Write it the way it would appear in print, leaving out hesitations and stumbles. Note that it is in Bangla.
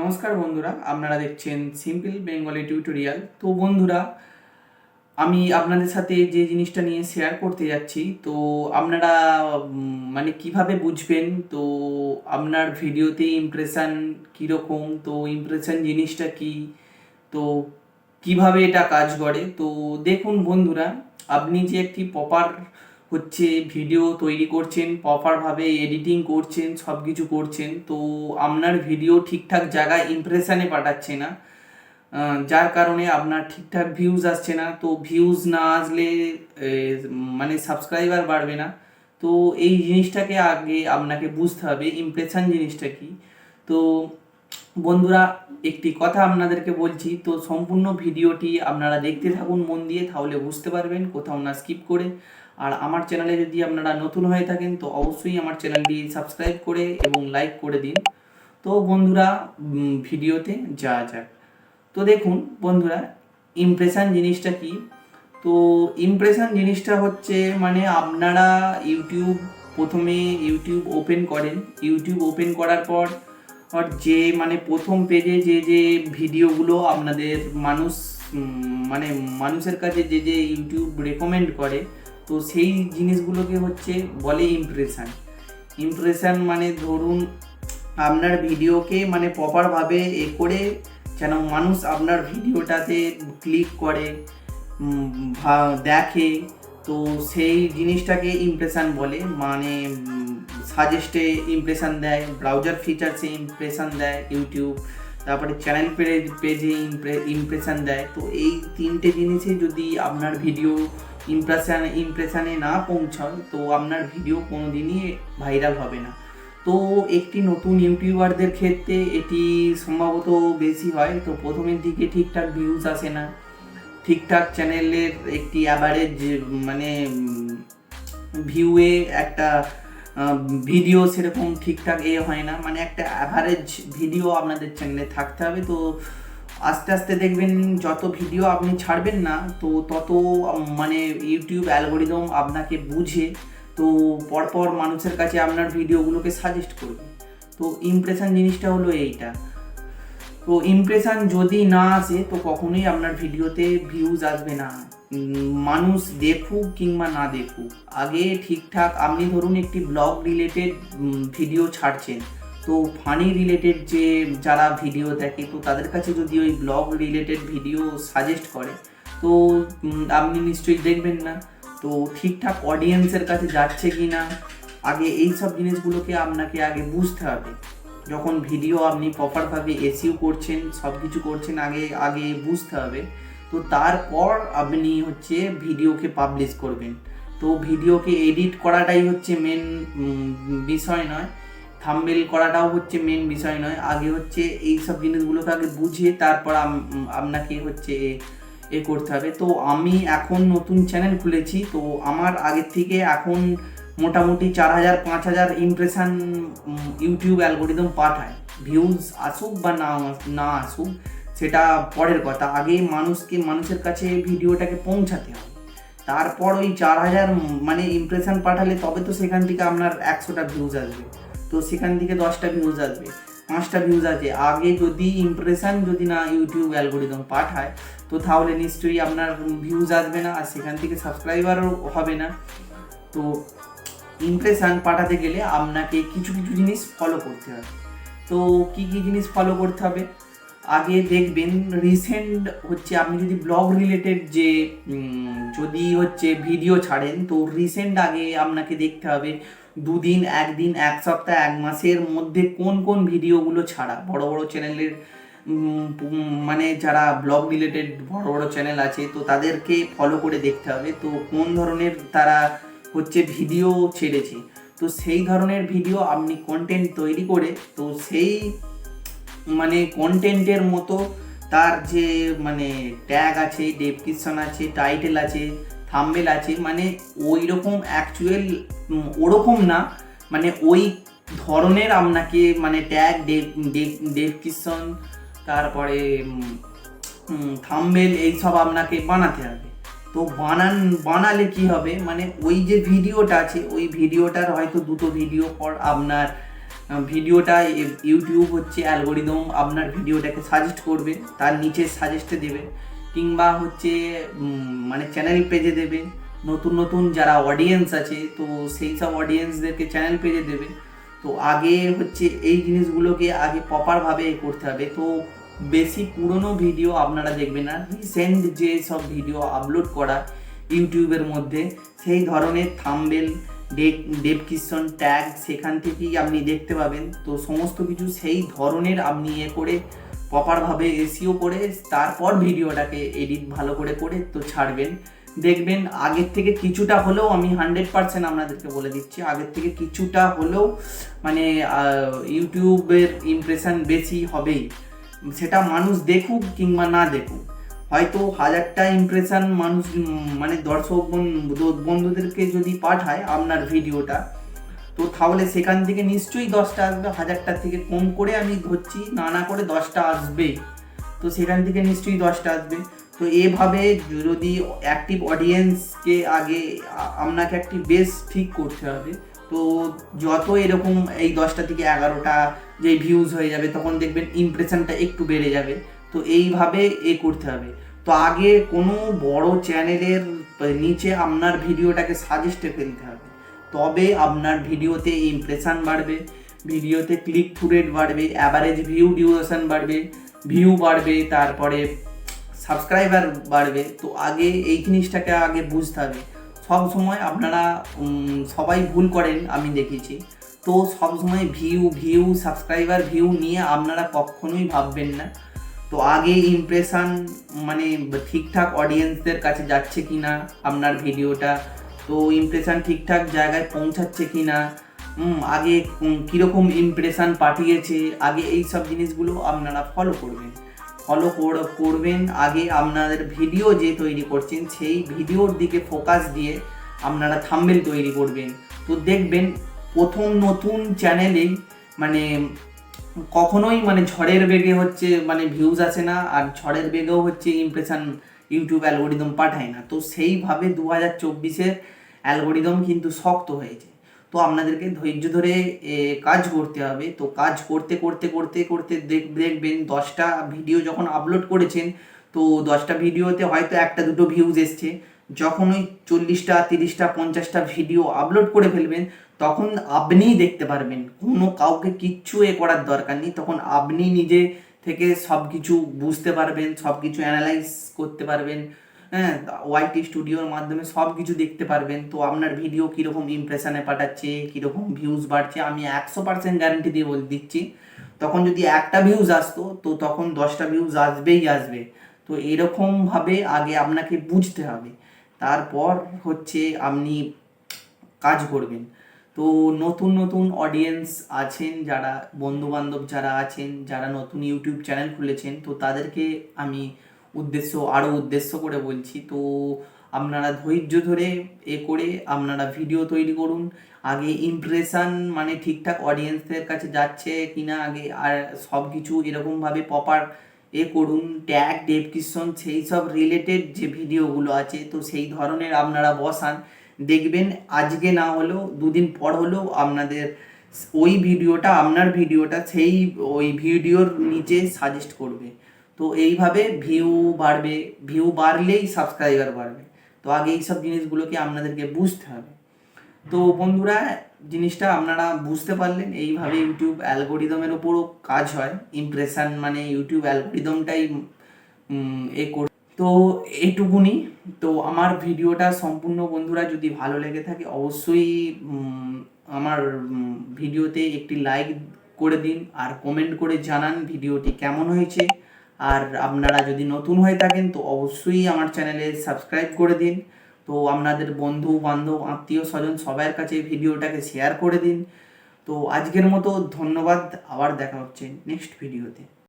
নমস্কার বন্ধুরা, আপনারা দেখছেন সিম্পল বেঙ্গলি টিউটোরিয়াল। তো বন্ধুরা, আমি আপনাদের সাথে যে জিনিসটা নিয়ে শেয়ার করতে যাচ্ছি, তো আপনারা মানে কিভাবে বুঝবেন তো আপনার ভিডিওতে ইমপ্রেশন কীরকম, তো ইমপ্রেশন জিনিসটা কি, তো কিভাবে এটা কাজ করে। তো দেখুন বন্ধুরা, আপনি যে একটি প্রপার ভিডিও তৈরি করছেন, প্রপারভাবে এডিটিং করছেন, সব কিছু করছেন, তো আপনার ভিডিও ঠিকঠাক জায়গায় ইমপ্রেশনে পাঠাচ্ছে না, যার কারণে আপনার ঠিকঠাক ভিউজ আসছে না। তো ভিউজ না আসলে মানে সাবস্ক্রাইবার বাড়বে না। তো এই জিনিসটাকে আগে আপনাকে বুঝতে হবে ইমপ্রেশন জিনিসটা কি। তো বন্ধুরা, একটি কথা আপনাদেরকে বলছি, তো সম্পূর্ণ ভিডিওটি আপনারা দেখতে থাকুন মন দিয়ে, তাহলে বুঝতে পারবেন, কোথাও না স্কিপ করে। আর আমার চ্যানেলে যদি আপনারা নতুন হয়ে থাকেন তো অবশ্যই আমার চ্যানেলটি সাবস্ক্রাইব করে এবং লাইক করে দিন। তো বন্ধুরা, ভিডিওতে যাওয়া যাক। তো দেখুন বন্ধুরা, ইমপ্রেশন জিনিসটা কি। তো ইমপ্রেশন জিনিসটা হচ্ছে মানে আপনারা প্রথমে ইউটিউব ওপেন করেন। ইউটিউব ওপেন করার পর যে মানে প্রথম পেজে যে ভিডিওগুলো আপনাদের মানে মানুষের কাছে যে ইউটিউব রেকমেন্ড করে, তো সেই জিনিসগুলোকে বলে ইমপ্রেশন। ইমপ্রেশন মানে ধরুন আপনার ভিডিওকে মানে প্রপারভাবে করে যেন মানুষ আপনার ভিডিওটাতে ক্লিক করে, দেখে, তো সেই জিনিসটাকে ইমপ্রেশন বলে। মানে সাজেস্টে ইমপ্রেশন দেয়, ব্রাউজার ফিচার্সে ইমপ্রেশন দেয় ইউটিউব, তারপরে চ্যানেল পেজে ইমপ্রেশন দেয়। তো এই তিনটে জিনিসে যদি আপনার ভিডিও ইমপ্রেশনে না পৌঁছায়, তো আপনার ভিডিও কোনোদিনই ভাইরাল হবে না। তো একটি নতুন ইউটিউবারদের ক্ষেত্রে এটি সম্ভবত বেশি হয়। তো প্রথমের দিকে ঠিকঠাক ভিউজ আসে না, ঠিকঠাক চ্যানেলের একটি অ্যাভারেজ মানে ভিউয়ে একটা ভিডিও সেরকম ঠিকঠাক হয় না, মানে একটা অ্যাভারেজ ভিডিও আপনাদের চ্যানেলে থাকতে হবে। তো আস্তে আস্তে দেখবেন যত ভিডিও আপনি ছাড়বেন না, তো তত মানে ইউটিউব অ্যালগোরিদম আপনাকে বুঝে তো পরপর মানুষের কাছে আপনার ভিডিওগুলোকে সাজেস্ট করবে। তো ইমপ্রেশন জিনিসটা হলো এইটা। তো ইমপ্রেশন যদি না আসে তো কখনোই আপনার ভিডিওতে ভিউজ আসবে না। মানুষ দেখুক কিংবা না দেখুক, আগে ঠিকঠাক আপনি ধরুন একটি ব্লগ রিলেটেড ভিডিও ছাড়ছেন, তো ফানি রিলেটেড যে যারা ভিডিও দেখে, তো তাদের কাছে যদি ওই ব্লগ রিলেটেড ভিডিও সাজেস্ট করে, তো আপনি নিশ্চয়ই দেখবেন না। তো ঠিকঠাক অডিয়েন্সের কাছে যাচ্ছে কি না, আগে এই সব জিনিসগুলোকে আপনাকে আগে বুঝতে হবে। যখন ভিডিও আপনি প্রপারভাবে এসইও করছেন, সব কিছু করছেন, আগে বুঝতে হবে। তো তারপর আপনি ভিডিওকে পাবলিশ করবেন। তো ভিডিওকে এডিট করাটাই মেন বিষয় নয়, থাম্বনেল করাটাও মেন বিষয় নয়। আগে এই সব জিনিসগুলোকে আগে বুঝিয়ে তারপর আপনাকে করতে হবে। তো আমি এখন নতুন চ্যানেল খুলেছি, তো আমার আগের থেকে এখন মোটামুটি 4000-5000 ইমপ্রেশন ইউটিউব অ্যালগোরিদম পাঠায়। ভিউজ আসুক বা না আসুক সেটা পরের কথা, আগে মানুষের কাছে ভিডিওটাকে পৌঁছাতে হবে। তারপর ওই 4000 মানে ইমপ্রেশন পাঠালে তবে তো সেখান থেকে আপনার 100টা ভিউজ আসবে, তো সেখান থেকে 10টা ভিউজ আসবে, 5টা ভিউজ আছে। আগে যদি ইমপ্রেশন না ইউটিউব অ্যালগোরিদম পাঠায়, তো তাহলে নিশ্চয়ই আপনার ভিউজ আসবে না, আর সেখান থেকে সাবস্ক্রাইবারও হবে না। তো ইমপ্রেশন পাঠাতে গেলে আপনাকে কিছু জিনিস ফলো করতে হবে। তো কি জিনিস ফলো করতে হবে? আগে দেখবেন রিসেন্ট আপনি যদি ব্লগ রিলেটেড যে যদি ভিডিও ছাড়েন, তো রিসেন্ট আগে আপনাকে দেখতে হবে 2 দিন, 1 দিন, 1 সপ্তাহ, 1 মাসের মধ্যে কোন ভিডিওগুলো ছাড়া। বড় চ্যানেলের মানে যারা ব্লগ রিলেটেড বড় চ্যানেল আছে, তো তাদেরকে ফলো করে দেখতে হবে তো কোন ধরনের তারা ভিডিও ছেড়েছে। তো সেই ধরনের ভিডিও আপনি কন্টেন্ট তৈরি করে, তো সেই মানে কন্টেন্টের মতো তার যে মানে ট্যাগ আছে, ডেসক্রিপশন আছে, টাইটেল আছে, থাম্বনেল আছে, মানে ওই রকম অ্যাকচুয়াল ওরকম না, মানে ওই ধরনের আপনাকে মানে ট্যাগ, ডেসক্রিপশন, তারপরে থাম্বনেল এইসব আপনাকে বানাতে হবে। তো বানালে কি হবে, মানে ওই যে ভিডিওটা আছে, ওই ভিডিওটার হয়তো 2টো ভিডিও পর আপনার ভিডিওটা ইউটিউব হচ্ছে অ্যালগোরিদম আপনার ভিডিওটাকে সাজেস্ট করবে, তার নিচে সাজেস্টে দেবে, কিংবা হচ্ছে মানে চ্যানেল পেজে দেবে। নতুন নতুন যারা অডিয়েন্স আছে তো সেই সব অডিয়েন্সদেরকে চ্যানেল পেজে দেবে। তো আগে হচ্ছে এই জিনিসগুলোকে আগে প্রপারভাবে করতে হবে। তো বেশি পুরনো ভিডিও আপনারা দেখবেন না, রিসেন্ট যে সব ভিডিও আপলোড করা ইউটিউবের মধ্যে সেই ধরনের থাম্বনেল, ডেসক্রিপশন, ট্যাগ সেখান থেকেই আপনি দেখতে পাবেন। তো সমস্ত কিছু সেই ধরনের আপনি করে প্রপারভাবে এসইও করে তারপর ভিডিওটাকে এডিট ভালো করে করে তো ছাড়বেন। দেখবেন আগের থেকে কিছুটা হলেও, আমি 100% আপনাদেরকে বলে দিচ্ছি, আগের থেকে কিছুটা হলেও মানে ইউটিউবের ইমপ্রেশন বেশি হবেই। সেটা মানুষ দেখুক কিংবা না দেখুক, হয়তো 1000টা ইমপ্রেশন মানুষ মানে দর্শক বন্ধুদেরকে যদি পাঠায় আপনার ভিডিওটা, তো তাহলে সেখান থেকে নিশ্চয়ই 10টা আসবে। 1000টার থেকে কম করে আমি ধরছি, না করে 10টা আসবেই। তো সেখান থেকে নিশ্চয়ই 10টা আসবে। তো এভাবে যদি অ্যাক্টিভ অডিয়েন্সকে আগে আপনাকে একটি বেস ঠিক করতে হবে। তো যত এরকম এই 10টা থেকে 11টা যে ভিউজ হয়ে যাবে, তখন দেখবেন ইমপ্রেশনটা একটু বেড়ে যাবে। তো এইভাবে করতে হবে। তো আগে কোনো বড় চ্যানেলের নিচে আপনার ভিডিওটাকে সাজেস্টে ফেলতে হবে, তবে আপনার ভিডিওতে ইমপ্রেশন বাড়বে, ভিডিওতে ক্লিক থ্রু রেট বাড়বে, অ্যাভারেজ ভিউ ডিউরেশন বাড়বে, ভিউ বাড়বে, তারপরে সাবস্ক্রাইবার বাড়বে। তো আগে এই জিনিসটাকে আগে বুঝতে হবে। সব সময় আপনারা সবাই ভুল করেন আমি দেখেছি। তো সব সময় ভিউ সাবস্ক্রাইবার ভিউ নিয়ে আপনারা কখনোই ভাববেন না। তো আগে ইমপ্রেশন মানে ঠিকঠাক অডিয়েন্সদের কাছে যাচ্ছে কি না আপনার ভিডিওটা, তো ইমপ্রেশন ঠিকঠাক জায়গায় পৌঁছাচ্ছে কি না, আগে কীরকম ইমপ্রেশন পাঠিয়েছে, আগে এই সব জিনিসগুলো আপনারা ফলো করবেন। আগে আপনাদের ভিডিও যে তৈরি করছেন সেই ভিডিওর দিকে ফোকাস দিয়ে আপনারা থাম্বনেল তৈরি করবেন। তো দেখবেন প্রথম নতুন চ্যানেলেই মানে কখনোই মানে ঝড়ের বেগে হচ্ছে মানে ভিউজ আসে না, আর ঝড়ের বেগেও হচ্ছে ইমপ্রেশন ইউটিউব অ্যালগোরিদম পাঠায় না। তো সেইভাবে 2024-এর অ্যালগোরিদম কিন্তু শক্ত হয়েছে। তো আপনাদেরকে ধৈর্য ধরে কাজ করতে হবে। তো কাজ করতে করতে করতে করতে দেখবেন 10টা ভিডিও যখন আপলোড করেছেন, তো 10টা ভিডিওতে হয়তো একটা দুটো ভিউজ এসছে। যখন ওই 40টা 30টা 50টা ভিডিও আপলোড করে ফেলবেন, তখন আপনিই দেখতে পারবেন, কোনো কাউকে কিচ্ছু করার দরকার নেই। তখন আপনি নিজে থেকে সব কিছু বুঝতে পারবেন, সব কিছু অ্যানালাইজ করতে পারবেন। হ্যাঁ, ওয়াইটি স্টুডিওর মাধ্যমে সব কিছু দেখতে পারবেন। তো আপনার ভিডিও কীরকম ইমপ্রেশনে পাঠাচ্ছে, কীরকম ভিউজ বাড়ছে, আমি 100% গ্যারেন্টি দিয়ে বলে দিচ্ছি। তখন যদি একটা ভিউজ আসতো, তো তখন 10টা ভিউজ আসবে। তো এরকমভাবে আগে আপনাকে বুঝতে হবে, তারপর হচ্ছে আপনি কাজ করবেন। তো নতুন নতুন অডিয়েন্স আছেন, যারা বন্ধুবান্ধব যারা আছেন, যারা নতুন ইউটিউব চ্যানেল খুলেছেন, তো তাদেরকে আমি উদ্দেশ্য করে বলছি, তো আপনারা ধৈর্য ধরে করে আপনারা ভিডিও তৈরি করুন। আগে ইমপ্রেশন মানে ঠিকঠাক অডিয়েন্সদের কাছে যাচ্ছে কিনা আগে, আর সব কিছু এরকমভাবে প্রপার করুন। ট্যাগ, ডেসক্রিপশন সেই সব রিলেটেড যে ভিডিওগুলো আছে, তো সেই ধরনের আপনারা বসান। দেখবেন আজকে না হলেও 2 দিন পর হলেও আপনাদের আপনার ভিডিওটা সেই ওই ভিডিওর নিচে সাজেস্ট করবে। তো এইভাবে ভিউ বাড়লেই সাবস্ক্রাইবার বাড়বে। তো আগে এইসব জিনিসগুলোকে আপনাদেরকে বুঝতে হবে। তো বন্ধুরা, জিনিসটা আপনারা বুঝতে পারলেন, এইভাবে ইউটিউব অ্যালগোরিদমের ওপরও কাজ হয়। ইমপ্রেশন মানে ইউটিউব অ্যালগোরিদমটাই তো এইটুকুনি। তো আমার ভিডিওটা সম্পূর্ণ বন্ধুরা যদি ভালো লেগে থাকে, অবশ্যই আমার ভিডিওতে একটি লাইক করে দিন, আর কমেন্ট করে জানান ভিডিওটি কেমন হয়েছে। আর আপনারা যদি নতুন হয়ে থাকেন, তো অবশ্যই আমার চ্যানেলে সাবস্ক্রাইব করে দিন। তো আপনাদের বন্ধু বান্ধব আত্মীয় স্বজন সবার কাছে ভিডিওটাকে শেয়ার করে দিন। তো আজকের মতো ধন্যবাদ, আবার দেখা হচ্ছে নেক্সট ভিডিওতে।